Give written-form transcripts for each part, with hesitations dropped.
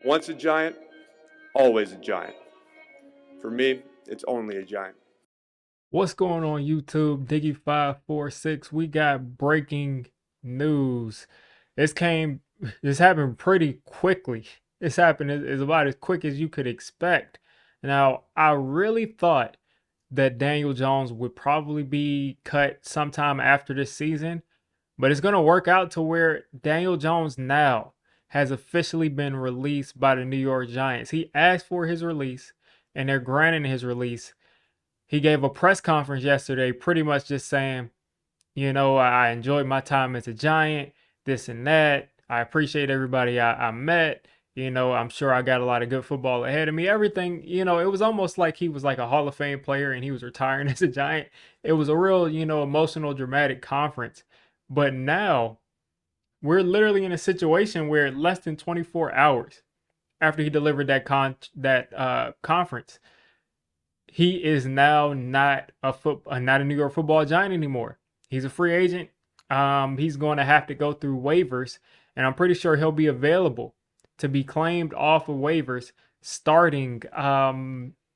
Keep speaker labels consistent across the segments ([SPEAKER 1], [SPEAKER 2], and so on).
[SPEAKER 1] Once a giant, always a giant. For me, it's only a giant.
[SPEAKER 2] What's going on YouTube? Diggy546. We got breaking news. This came this happened pretty quickly. This happened is about as quick as you could expect. Now, I really thought that Daniel Jones would probably be cut sometime after this season, but it's going to work out to where Daniel Jones now has officially been released by the New York Giants. He asked for his release and they're granting his release. He gave a press conference yesterday pretty much just saying, I enjoyed my time as a Giant, this and that. I appreciate everybody I met. I'm sure I got a lot of good football ahead of me. Everything, it was almost like he was like a Hall of Fame player and he was retiring as a Giant. It was a real, emotional, dramatic conference. But now we're literally in a situation where less than 24 hours after he delivered that conference, he is now not a New York Football Giant anymore. He's a free agent. He's going to have to go through waivers, and I'm pretty sure he'll be available to be claimed off of waivers starting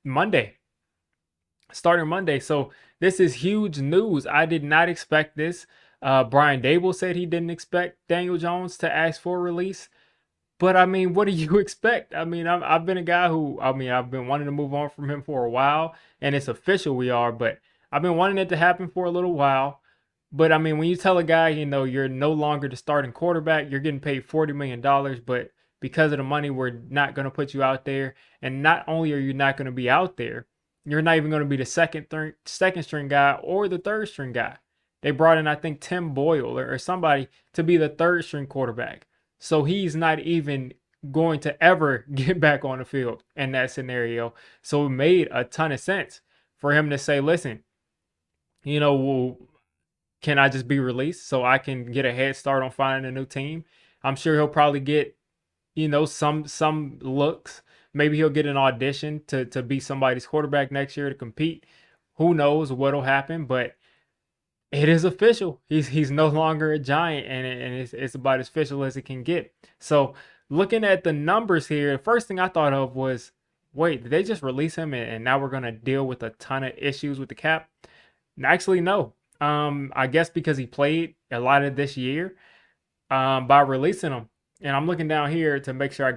[SPEAKER 2] Monday. Starting Monday. So this is huge news. I did not expect this. Brian Dable said he didn't expect Daniel Jones to ask for a release. But I mean, what do you expect? I mean, I've been a guy who, I've been wanting to move on from him for a while, and it's official we are, but I've been wanting it to happen for a little while. But I mean, when you tell a guy, you're no longer the starting quarterback, you're getting paid $40 million, but because of the money, we're not going to put you out there. And not only are you not going to be out there, you're not even going to be the second string guy or the third string guy. They brought in, I think, Tim Boyle or somebody to be the third string quarterback. So he's not even going to ever get back on the field in that scenario. So it made a ton of sense for him to say, listen, well, can I just be released so I can get a head start on finding a new team? I'm sure he'll probably get, some looks. Maybe he'll get an audition to be somebody's quarterback next year to compete. Who knows what'll happen, but it is official. He's no longer a Giant, and it's about as official as it can get. So looking at the numbers here, the first thing I thought of was, wait, did they just release him and now we're gonna deal with a ton of issues with the cap? Actually, no. I guess because he played a lot of this year, by releasing him, and I'm looking down here to make sure I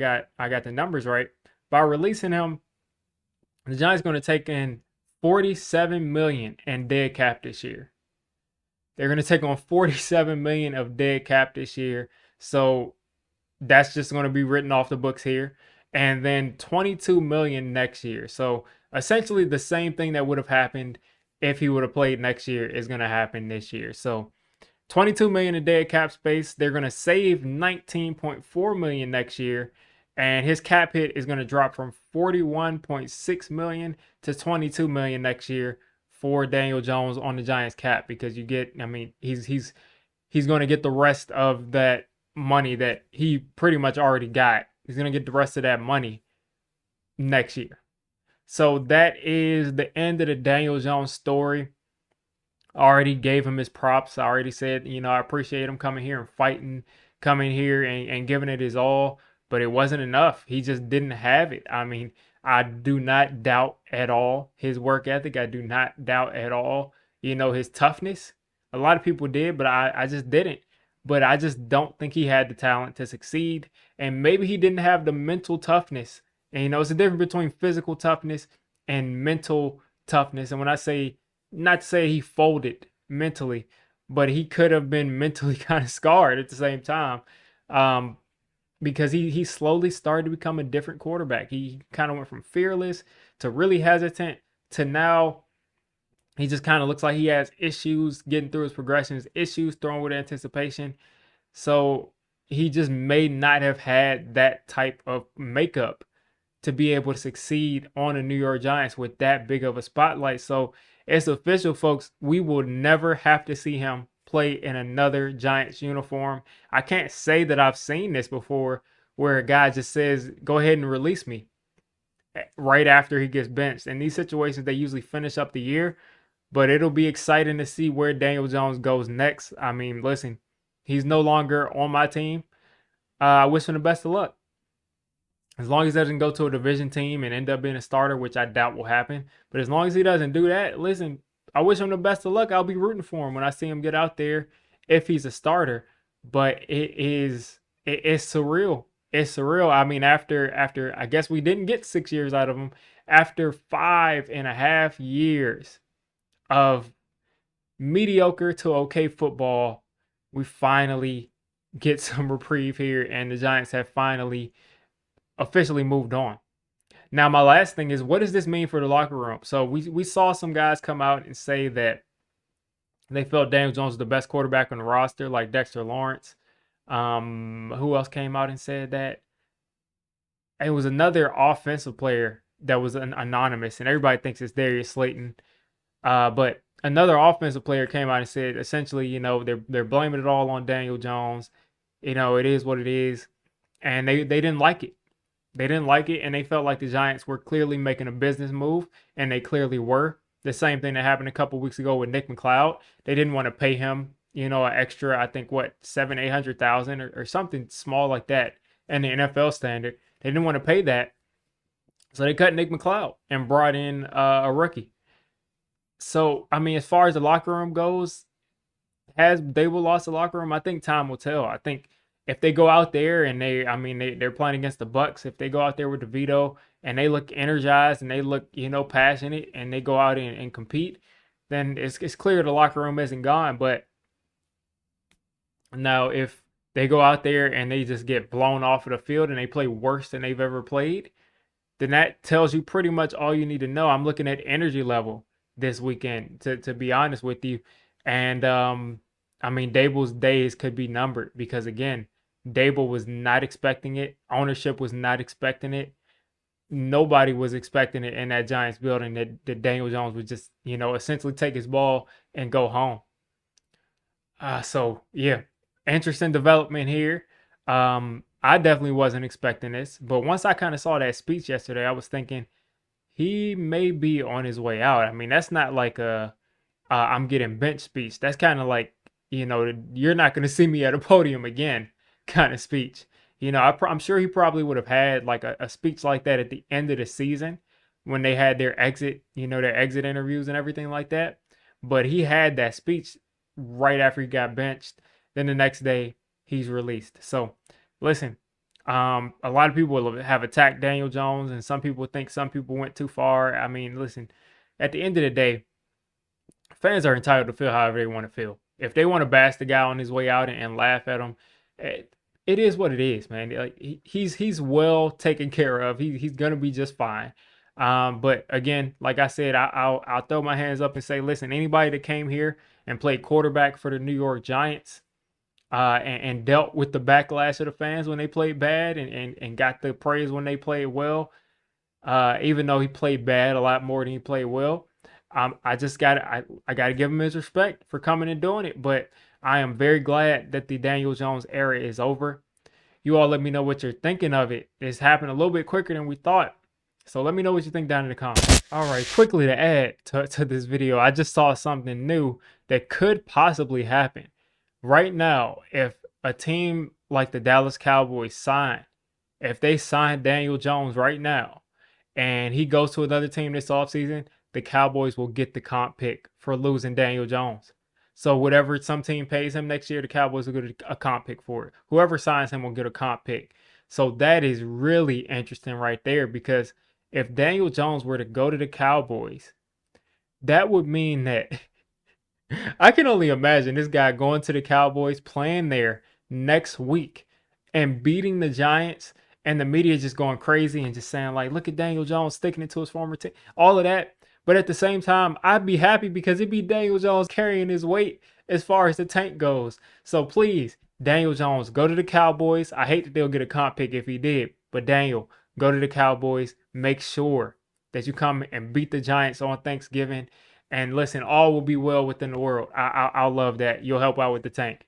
[SPEAKER 2] got the numbers right. By releasing him, the Giants going to take in 47 million in dead cap this year. They're going to take on 47 million of dead cap this year. So that's just going to be written off the books here. And then 22 million next year. So essentially the same thing that would have happened if he would have played next year is going to happen this year. So 22 million in dead cap space. They're going to save 19.4 million next year. And his cap hit is going to drop from 41.6 million to 22 million next year for Daniel Jones on the Giants cap, because he's going to get the rest of that money that he pretty much already got. He's going to get the rest of that money next year. So that is the end of the Daniel Jones story. I already gave him his props. I already said, I appreciate him coming here and fighting, coming here and giving it his all, but it wasn't enough. He just didn't have it. I do not doubt at all his work ethic. I do not doubt at all, his toughness. A lot of people did, but I just didn't. But I just don't think he had the talent to succeed. And maybe he didn't have the mental toughness. And, it's a difference between physical toughness and mental toughness. And when I say, not to say he folded mentally, but he could have been mentally kind of scarred at the same time. Because he slowly started to become a different quarterback. He kind of went from fearless to really hesitant to now he just kind of looks like he has issues getting through his progressions, issues throwing with anticipation. So he just may not have had that type of makeup to be able to succeed on the New York Giants with that big of a spotlight. So it's official, folks. We will never have to see him play in another Giants uniform. I can't say that I've seen this before where a guy just says, go ahead and release me right after he gets benched. In these situations, they usually finish up the year, but it'll be exciting to see where Daniel Jones goes next. Listen, he's no longer on my team. I wish him the best of luck. As long as he doesn't go to a division team and end up being a starter, which I doubt will happen. But as long as he doesn't do that, listen, I wish him the best of luck. I'll be rooting for him when I see him get out there if he's a starter. But it's surreal. It's surreal. I mean, after I guess we didn't get 6 years out of him. After 5.5 years of mediocre to okay football, we finally get some reprieve here, and the Giants have finally officially moved on. Now, my last thing is, what does this mean for the locker room? So we saw some guys come out and say that they felt Daniel Jones was the best quarterback on the roster, like Dexter Lawrence. Who else came out and said that? It was another offensive player that was anonymous, and everybody thinks it's Darius Slayton. But another offensive player came out and said, essentially, they're blaming it all on Daniel Jones. It is what it is, and they didn't like it. They didn't like it, and they felt like the Giants were clearly making a business move, and they clearly were. The same thing that happened a couple weeks ago with Nick McLeod. They didn't want to pay him, an extra, I think, what, 700,000, 800,000 or something small like that in the NFL standard. They didn't want to pay that, so they cut Nick McLeod and brought in a rookie. So, I mean, as far as the locker room goes, has Dable lost the locker room? I think time will tell. I think if they go out there and they're playing against the Bucks, if they go out there with DeVito and they look energized and they look, passionate, and they go out and compete, then it's clear the locker room isn't gone. But now if they go out there and they just get blown off of the field and they play worse than they've ever played, then that tells you pretty much all you need to know. I'm looking at energy level this weekend, to be honest with you. And Dable's days could be numbered, because again, Dable was not expecting it. Ownership was not expecting it. Nobody was expecting it in that Giants building, that Daniel Jones would just, essentially take his ball and go home. So yeah, interesting development here. I definitely wasn't expecting this, but once I kind of saw that speech yesterday, I was thinking he may be on his way out. I mean, that's not like a I'm getting benched speech. That's kind of like, you're not going to see me at a podium again kind of speech. I'm sure he probably would have had like a speech like that at the end of the season when they had their exit, their exit interviews and everything like that. But he had that speech right after he got benched. Then the next day he's released. So listen, a lot of people have attacked Daniel Jones, and some people think some people went too far. I mean, listen, at the end of the day, fans are entitled to feel however they want to feel. If they want to bash the guy on his way out and laugh at him, it is what it is, man. Like he's well taken care of. He's gonna be just fine. But again, like I said, I'll throw my hands up and say, listen, anybody that came here and played quarterback for the New York Giants, and dealt with the backlash of the fans when they played bad, and got the praise when they played well, even though he played bad a lot more than he played well. I gotta give him his respect for coming and doing it, but I am very glad that the Daniel Jones era is over. You all let me know what you're thinking of it. It's happened a little bit quicker than we thought. So let me know what you think down in the comments. All right, quickly to add to this video, I just saw something new that could possibly happen. Right now, if a team like the Dallas Cowboys if they sign Daniel Jones right now and he goes to another team this offseason, the Cowboys will get the comp pick for losing Daniel Jones. So whatever some team pays him next year, the Cowboys will get a comp pick for it. Whoever signs him will get a comp pick. So that is really interesting right there, because if Daniel Jones were to go to the Cowboys, that would mean that I can only imagine this guy going to the Cowboys, playing there next week, and beating the Giants, and the media just going crazy and just saying like, look at Daniel Jones sticking it to his former team, all of that. But at the same time, I'd be happy because it'd be Daniel Jones carrying his weight as far as the tank goes. So please, Daniel Jones, go to the Cowboys. I hate that they'll get a comp pick if he did, but Daniel, go to the Cowboys. Make sure that you come and beat the Giants on Thanksgiving. And listen, all will be well within the world. I'll love that. You'll help out with the tank.